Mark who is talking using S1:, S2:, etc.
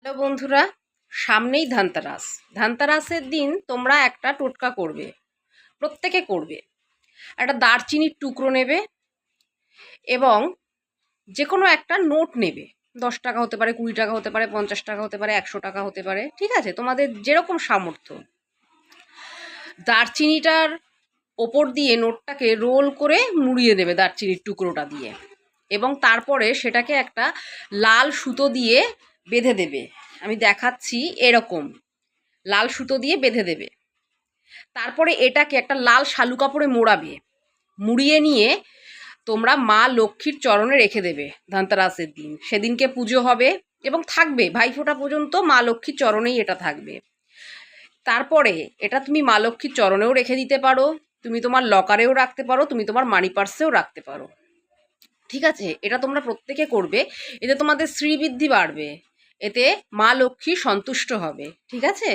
S1: Hello বন্ধুরা, সামনেই ধানতেরাস। ধানতেরাসের দিন তোমরা একটা টোটকা করবে, প্রত্যেকে করবে। একটা দারচিনির টুকরো নেবে এবং যে কোনো একটা নোট নেবে। 10 টাকা হতে পারে, 20 টাকা হতে পারে, 50 টাকা হতে পারে, 100 টাকা হতে পারে, ঠিক আছে? তোমাদের যেরকম সামর্থ্য। দারচিনিটার ওপর দিয়ে নোটটাকে রোল করে মুড়িয়ে দেবে দারচিনির টুকরোটা দিয়ে, এবং তারপরে সেটাকে একটা লাল সুতো দিয়ে বেঁধে দেবে। আমি দেখাচ্ছি, এরকম লাল সুতো দিয়ে বেঁধে দেবে। তারপরে এটাকে একটা লাল শালু কাপড়ে মোড়াবে। মুড়িয়ে নিয়ে তোমরা মা লক্ষ্মীর চরণে রেখে দেবে ধানতেরাসের দিন। সেদিনকে পুজো হবে এবং থাকবে ভাইফোঁটা পর্যন্ত মা লক্ষ্মীর চরণেই এটা থাকবে। তারপরে এটা তুমি মা লক্ষ্মীর চরণেও রেখে দিতে পারো, তুমি তোমার লকারেও রাখতে পারো, তুমি তোমার মানি পার্সেও রাখতে পারো, ঠিক আছে? এটা তোমরা প্রত্যেকে করবে। এতে তোমাদের শ্রীবৃদ্ধি বাড়বে, এতে মা লক্ষ্মী সন্তুষ্ট হবে, ঠিক আছে?